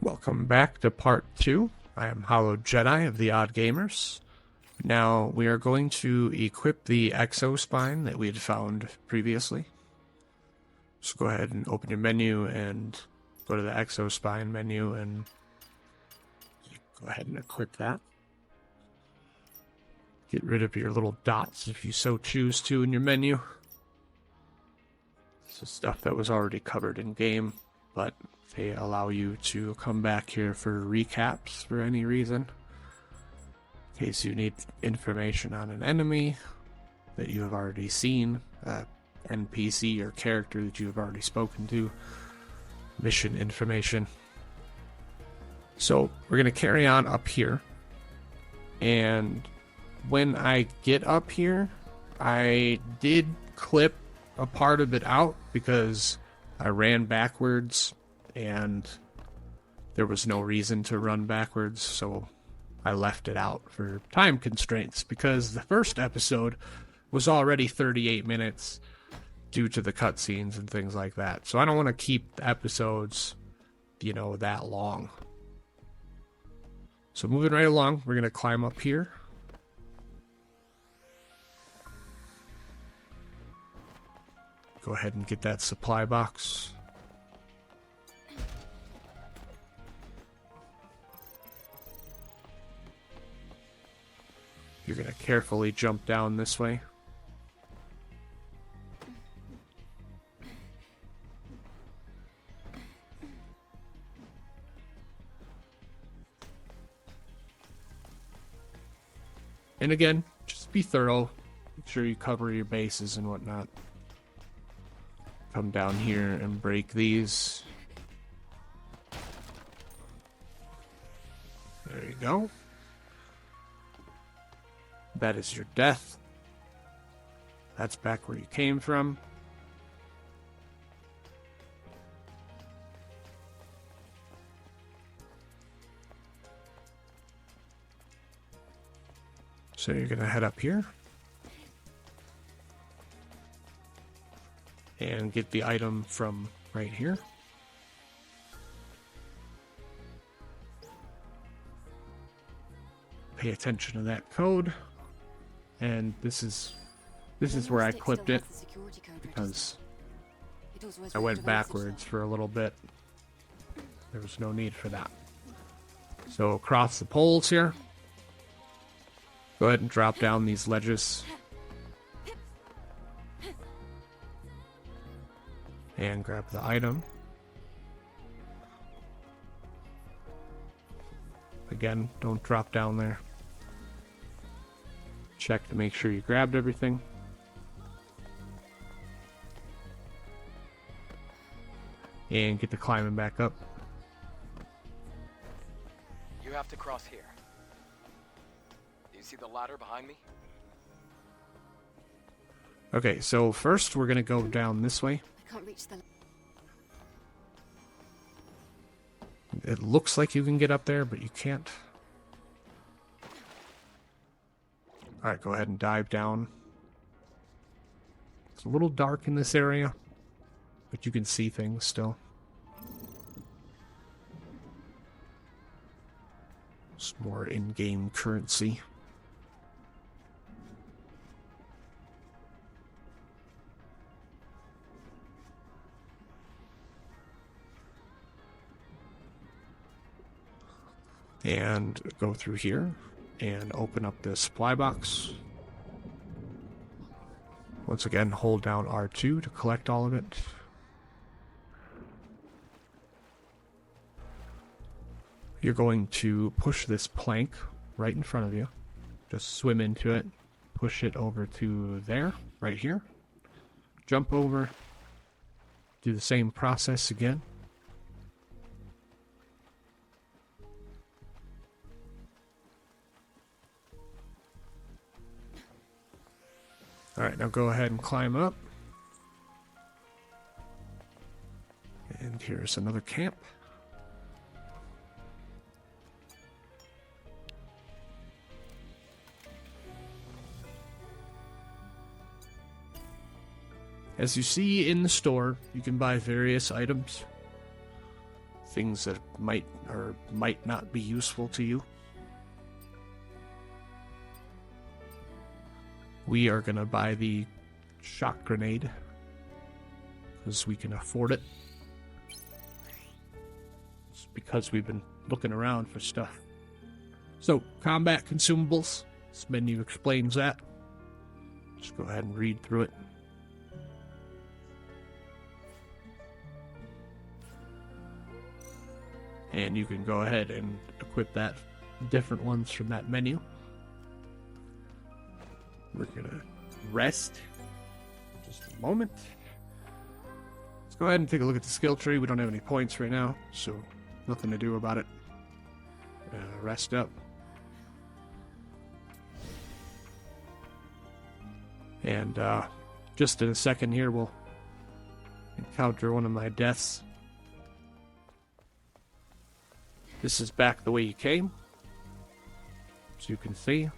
Welcome back to part 2. I am Hollow Jedi of the Odd Gamers. Now we are going to equip the Exospine that we had found previously. So go ahead and open your menu and go to the Exospine menu and go ahead and equip that. Get rid of your little dots if you so choose to in your menu. This is stuff that was already covered in game, but they allow you to come back here for recaps for any reason. In case you need information on an enemy that you have already seen, NPC or character that you have already spoken to, mission information. So we're going to carry on up here. And when I get up here, I did clip a part of it out because I ran backwards and there was no reason to run backwards, so I left it out for time constraints because the first episode was already 38 minutes due to the cutscenes and things like that. So I don't want to keep the episodes, that long. So moving right along, we're going to climb up here. Go ahead and get that supply box. You're going to carefully jump down this way. And again, just be thorough. Make sure you cover your bases and whatnot. Come down here and break these. There you go. That is your death. That's back where you came from. So you're going to head up here. And get the item from right here. Pay attention to that code. And this is where I clipped it because I went backwards for a little bit. There was no need for that. So across the poles here, go ahead and drop down these ledges. And grab the item. Again, don't drop down there. Check to make sure you grabbed everything. And get the climbing back up. You have to cross here. Do you see the ladder behind me? Okay, so first we're going to go down this way. I can't reach the... It looks like you can get up there, but you can't. Alright, go ahead and dive down. It's a little dark in this area, but you can see things still. It's more in-game currency. And go through here and open up the supply box. Once again, hold down R2 to collect all of it. You're going to push this plank right in front of you. Just swim into it, push it over to there, right here. Jump over, do the same process again. Alright, now go ahead and climb up. And here's another camp. As you see in the store, you can buy various items. things that might or might not be useful to you. We are going to buy the shock grenade because we can afford it. It's because we've been looking around for stuff. So, combat consumables. This menu explains that. Just go ahead and read through it. And you can go ahead and equip that different ones from that menu. We're gonna rest just a moment. Let's go ahead and take a look at the skill tree. We don't have any points right now, so nothing to do about it. Rest up. And just in a second here, we'll encounter one of my deaths. This is back the way you came, as you can see.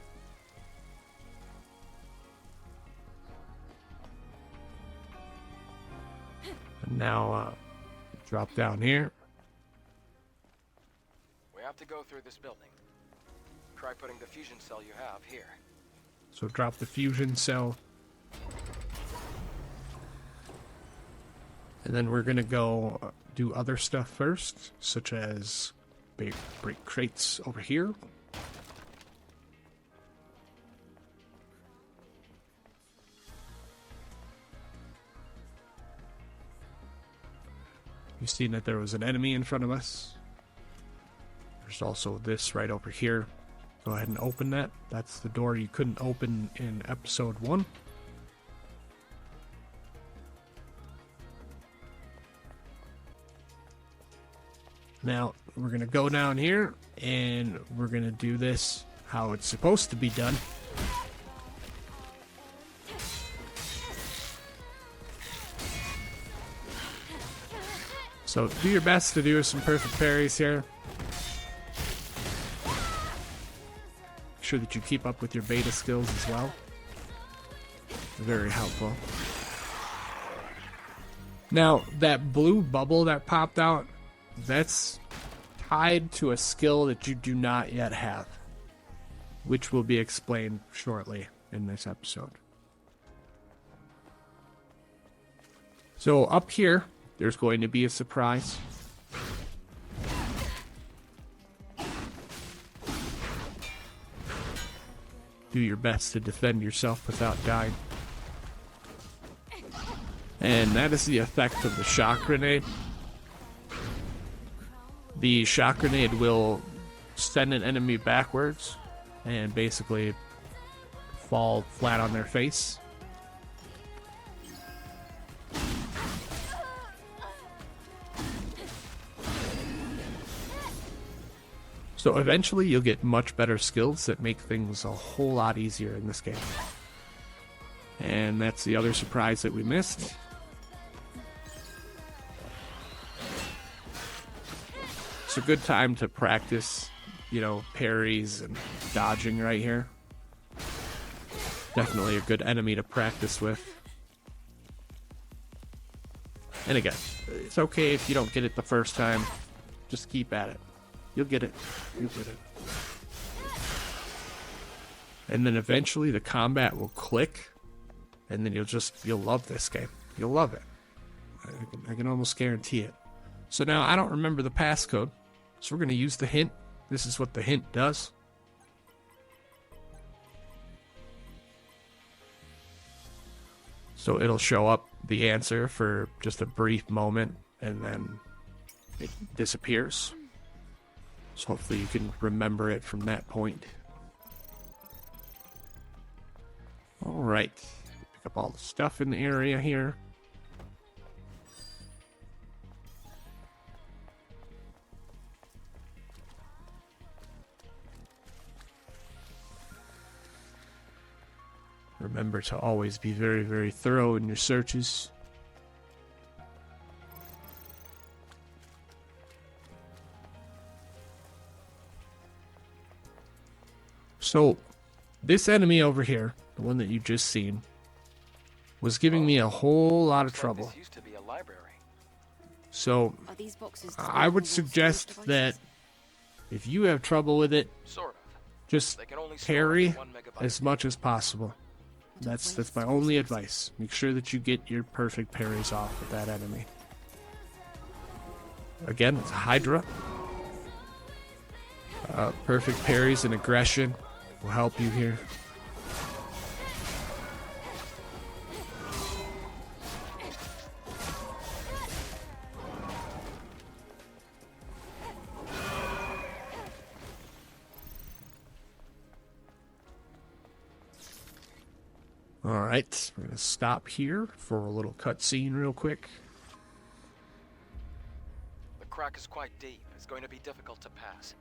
And now, drop down here. We have to go through this building. Try putting the fusion cell you have here. So drop the fusion cell. And then we're gonna go do other stuff first, such as break crates over here. You've seen that there was an enemy in front of us. There's also this right over here. Go ahead and open that. That's the door you couldn't open in episode 1. Now, we're going to go down here, and we're going to do this how it's supposed to be done. So, do your best to do some perfect parries here. Make sure that you keep up with your beta skills as well. Very helpful. Now, that blue bubble that popped out, that's tied to a skill that you do not yet have, which will be explained shortly in this episode. So up here, there's going to be a surprise. Do your best to defend yourself without dying. And that is the effect of the shock grenade. The shock grenade will send an enemy backwards and basically fall flat on their face. So eventually you'll get much better skills that make things a whole lot easier in this game. And that's the other surprise that we missed. It's a good time to practice, parries and dodging right here. Definitely a good enemy to practice with. And again, it's okay if you don't get it the first time. Just keep at it. You'll get it. You'll get it. And then eventually the combat will click, and then you'll love this game. You'll love it. I can almost guarantee it. So now I don't remember the passcode, so we're going to use the hint. This is what the hint does. So it'll show up the answer for just a brief moment, and then it disappears. So hopefully you can remember it from that point. Alright. Pick up all the stuff in the area here. Remember to always be very, very thorough in your searches. So, this enemy over here, the one that you just seen, was giving me a whole lot of trouble. This used to be a library. So Are these boxes I would disposable suggest storage that devices? if you have trouble with it, Sort of. just They can only store parry 1 megabyte. as much as possible. That's my only advice. Make sure that you get your perfect parries off with that enemy. Again, it's Hydra. Perfect parries and aggression will help you here. Alright, we're going to stop here for a little cutscene real quick. The crack is quite deep. It's going to be difficult to pass.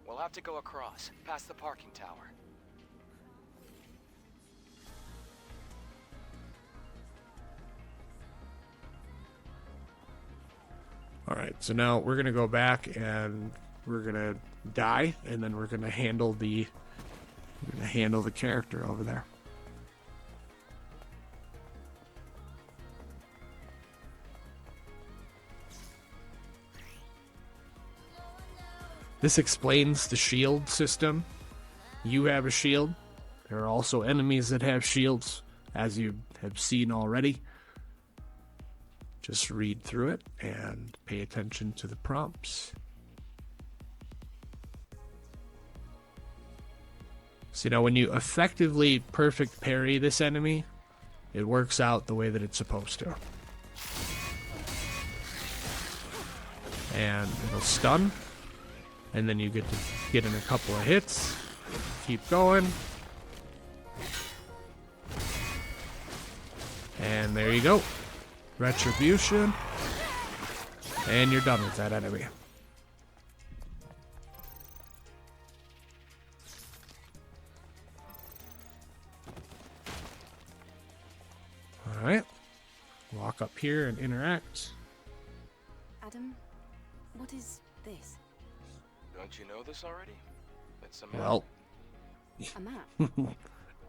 We'll have to go across, past the parking tower. Alright, so now we're going to go back and we're going to die, and then we're going to handle the character over there. This explains the shield system. You have a shield. There are also enemies that have shields, as you have seen already. Just read through it and pay attention to the prompts. So, when you effectively perfect parry this enemy, it works out the way that it's supposed to. And it'll stun. And then you get to get in a couple of hits. Keep going. And there you go. Retribution. And you're done with that enemy. Alright. Walk up here and interact. Adam, what is this? Don't you know this already? It's a map. Well, A map?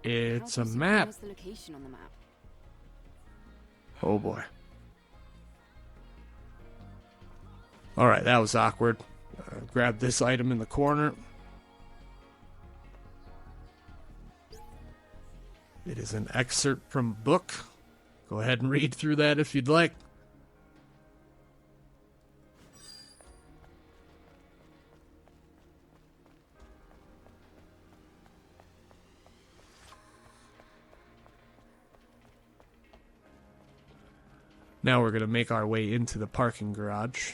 it's How a do you map. supervise the location on the map? Oh boy. Alright, that was awkward. Grab this item in the corner. It is an excerpt from a book. Go ahead and read through that if you'd like. Now we're going to make our way into the parking garage.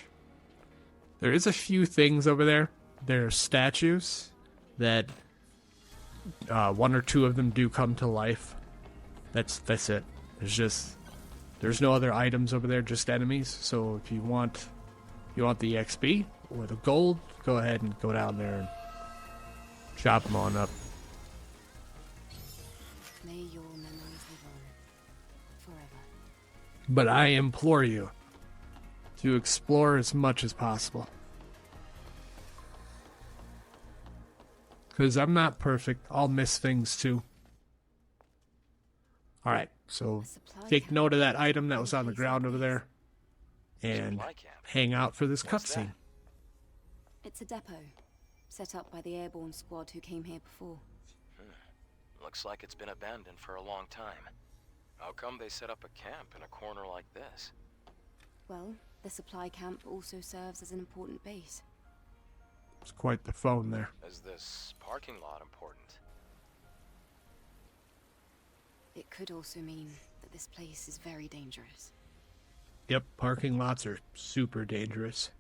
There is a few things over there. There are statues that one or two of them do come to life. That's it. There's no other items over there, just enemies. So if you want the XP or the gold, go ahead and go down there and chop them on up. May your memories live on forever. But I implore you to explore as much as possible. Because I'm not perfect. I'll miss things too. Alright, so Supply take camp. note of that item that was on the ground over there. And Supply camp. hang out for this What's that? cutscene. It's a depot, set up by the airborne squad who came here before. Looks like it's been abandoned for a long time. How come they set up a camp in a corner like this? Well, the supply camp also serves as an important base. It's quite the phone there. Is this parking lot important? It could also mean that this place is very dangerous. Yep, parking lots are super dangerous.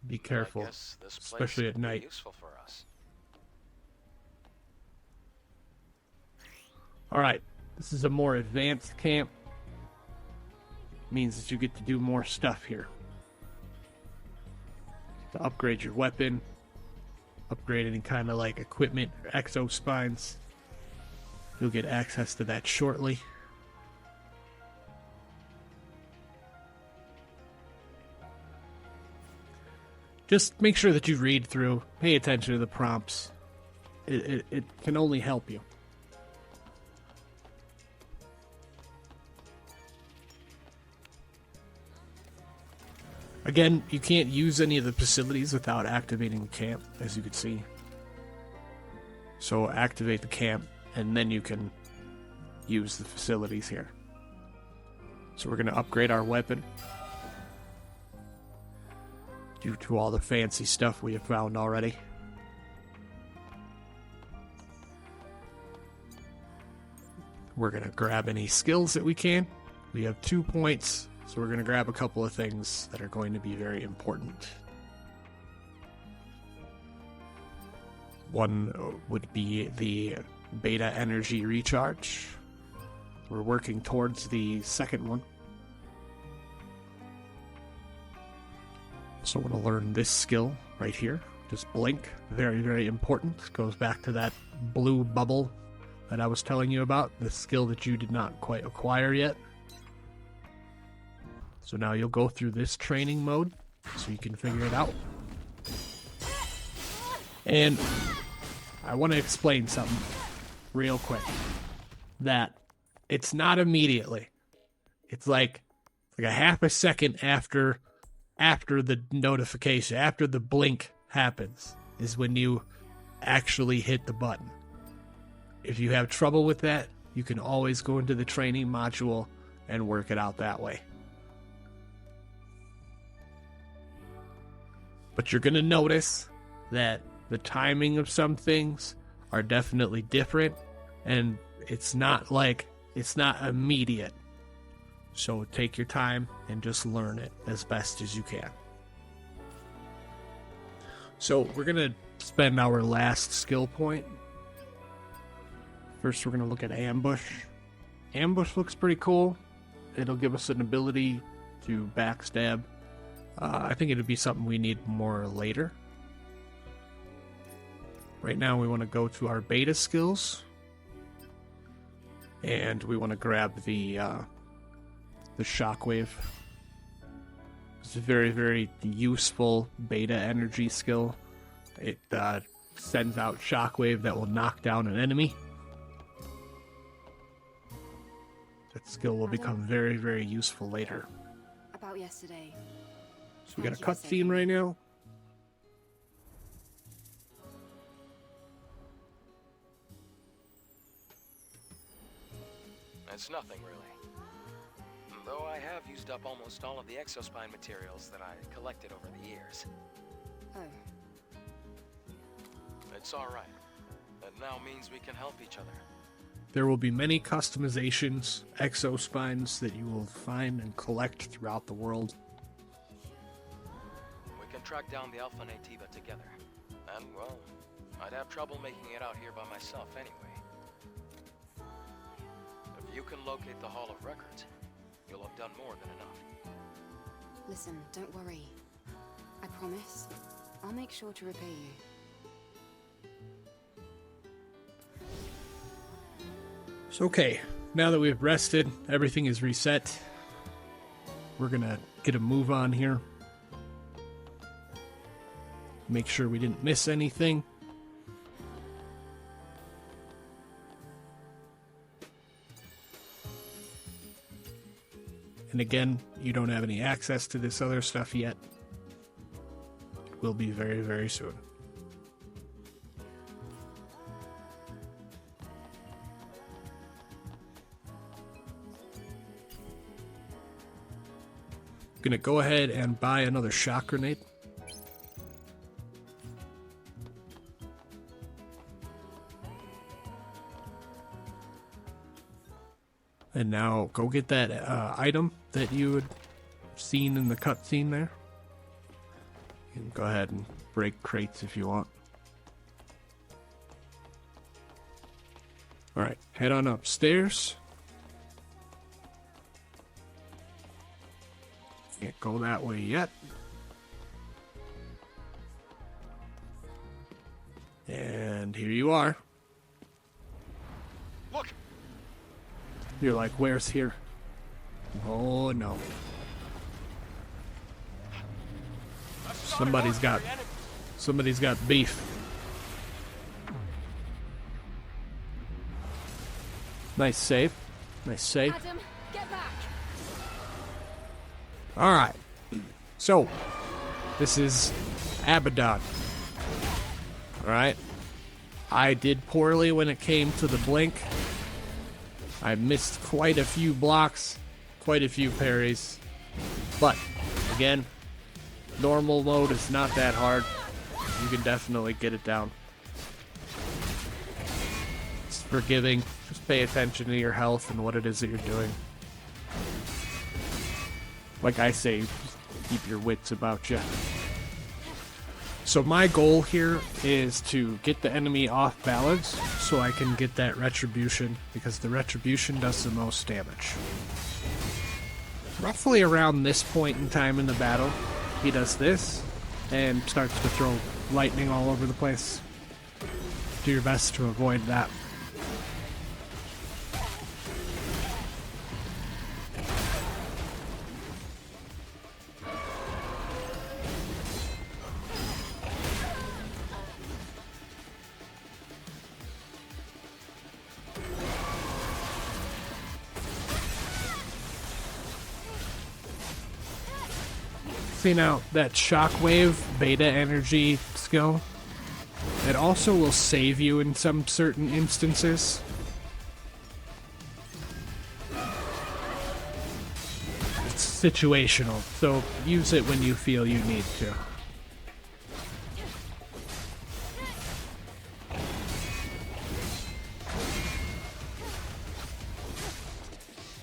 Be careful, I guess this place especially at could be night. useful for us. Alright, this is a more advanced camp. Means that you get to do more stuff here. To upgrade your weapon, upgrade any kind of like equipment or exo spines. You'll get access to that shortly. Just make sure that you read through, pay attention to the prompts. It can only help you. Again, you can't use any of the facilities without activating the camp, as you can see. So activate the camp, and then you can use the facilities here. So we're going to upgrade our weapon due to all the fancy stuff we have found already. We're going to grab any skills that we can. We have 2 points, so we're going to grab a couple of things that are going to be very important. One would be the beta energy recharge. We're working towards the second one. So I want to learn this skill right here. Just blink. Very, very important. Goes back to that blue bubble that I was telling you about. The skill that you did not quite acquire yet. So now you'll go through this training mode so you can figure it out. And I want to explain something real quick. That it's not immediately. It's like a half a second after the notification, after the blink happens, is when you actually hit the button. If you have trouble with that, you can always go into the training module and work it out that way. But you're going to notice that the timing of some things are definitely different, and it's not immediate. So take your time and just learn it as best as you can. So we're going to spend our last skill point. First, we're going to look at ambush. Ambush looks pretty cool. It'll give us an ability to backstab. I think it'd be something we need more later. Right now we want to go to our beta skills. And we want to grab the shockwave. It's a very, very useful beta energy skill. It sends out shockwave that will knock down an enemy. That skill will become very, very useful later. About yesterday. So we got a cutscene right now. It's nothing, really. Though I have used up almost all of the exospine materials that I collected over the years. Oh. It's alright. That now means we can help each other. There will be many customizations, exospines that you will find and collect throughout the world. We can track down the Alpha Nativa together. And, well, I'd have trouble making it out here by myself anyway. If you can locate the Hall of Records, you'll have done more than enough. Listen, don't worry. I promise. I'll make sure to repay you. So okay, now that we've rested, everything is reset. We're gonna get a move on here. Make sure we didn't miss anything. And again, you don't have any access to this other stuff yet. It will be very, very soon. Gonna go ahead and buy another shock grenade. And now go get that item that you had seen in the cutscene there. You can go ahead and break crates if you want. Alright, head on upstairs. Can't go that way yet. And here you are. Look! You're like, where's here? Oh no. Somebody's got beef. Nice save. Nice save. Adam, get back. Alright. So, this is Abaddon. Alright? I did poorly when it came to the blink. I missed quite a few blocks, quite a few parries. But, again, normal mode is not that hard. You can definitely get it down. It's forgiving. Just pay attention to your health and what it is that you're doing. Like I say, keep your wits about you. So my goal here is to get the enemy off balance so I can get that retribution, because the retribution does the most damage. Roughly around this point in time in the battle, he does this and starts to throw lightning all over the place. Do your best to avoid that. See now, that shockwave beta energy skill, it also will save you in some certain instances. It's situational, so use it when you feel you need to.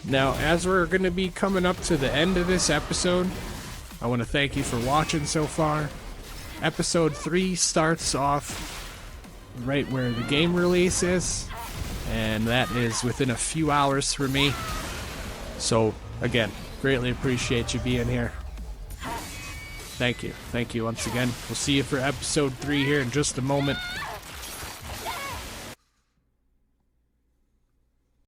Now, as we're going to be coming up to the end of this episode, I want to thank you for watching so far. Episode 3 starts off right where the game release is, and that is within a few hours for me. So, again, greatly appreciate you being here. Thank you. Thank you once again. We'll see you for episode 3 here in just a moment.